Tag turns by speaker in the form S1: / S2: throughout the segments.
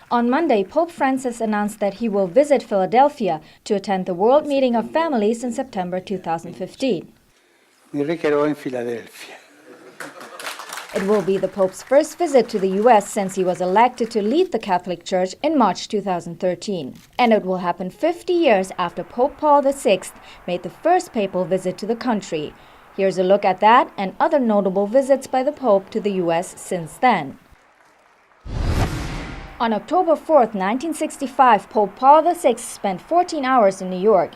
S1: On Monday, Pope Francis announced that he will visit Philadelphia to attend the World Meeting of Families in September 2015.
S2: Mi recherò in Philadelphia.
S1: It will be the Pope's first visit to the U.S. since he was elected to lead the Catholic Church in March 2013. And it will happen 50 years after Pope Paul VI made the first papal visit to the country. Here's a look at that and other notable visits by the Pope to the U.S. since then. On October 4, 1965, Pope Paul VI spent 14 hours in New York.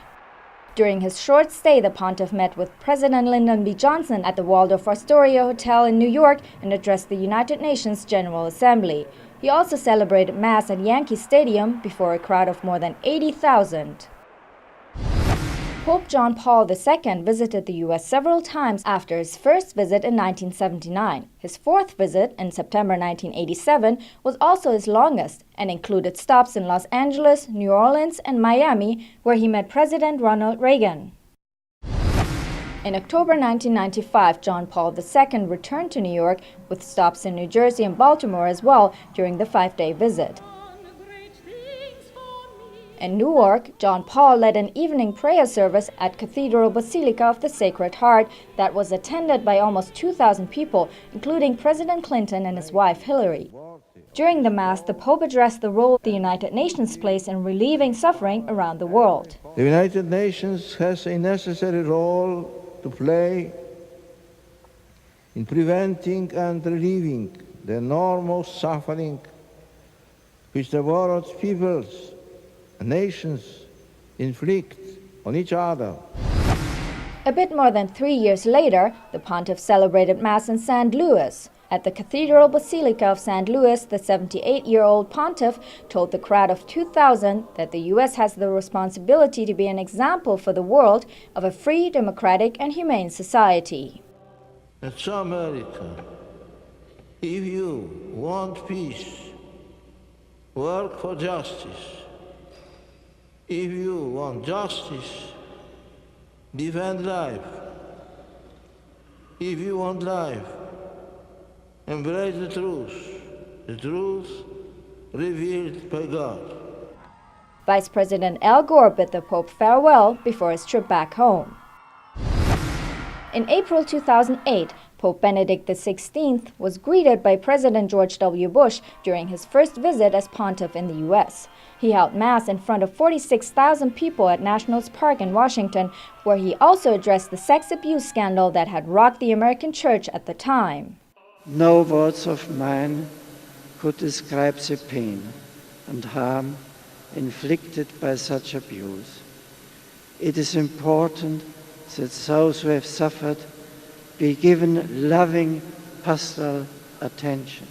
S1: During his short stay, the pontiff met with President Lyndon B. Johnson at the Waldorf Astoria Hotel in New York and addressed the United Nations General Assembly. He also celebrated Mass at Yankee Stadium before a crowd of more than 80,000. Pope John Paul II visited the U.S. several times after his first visit in 1979. His fourth visit, in September 1987, was also his longest and included stops in Los Angeles, New Orleans, and Miami, where he met President Ronald Reagan. In October 1995, John Paul II returned to New York, with stops in New Jersey and Baltimore as well during the 5-day visit. In Newark, John Paul led an evening prayer service at Cathedral Basilica of the Sacred Heart that was attended by almost 2,000 people, including President Clinton and his wife Hillary. During the Mass, the Pope addressed the role the United Nations plays in relieving suffering around the world.
S3: The United Nations has a necessary role to play in preventing and relieving the enormous suffering which the world's peoples and nations inflict on each other.
S1: A bit more than 3 years later, the pontiff celebrated Mass in St. Louis. At the Cathedral Basilica of St. Louis, the 78-year-old pontiff told the crowd of 2,000 that the U.S. has the responsibility to be an example for the world of a free, democratic, and humane society.
S3: And so, America, if you want peace, work for justice. If you want justice, defend life. If you want life, embrace the truth revealed by God.
S1: Vice President Al Gore bid the Pope farewell before his trip back home. In April 2008, Pope Benedict XVI was greeted by President George W. Bush during his first visit as pontiff in the U.S. He held Mass in front of 46,000 people at Nationals Park in Washington, where he also addressed the sex abuse scandal that had rocked the American church at the time.
S4: No words of mine could describe the pain and harm inflicted by such abuse. It is important that those who have suffered be given loving pastoral attention.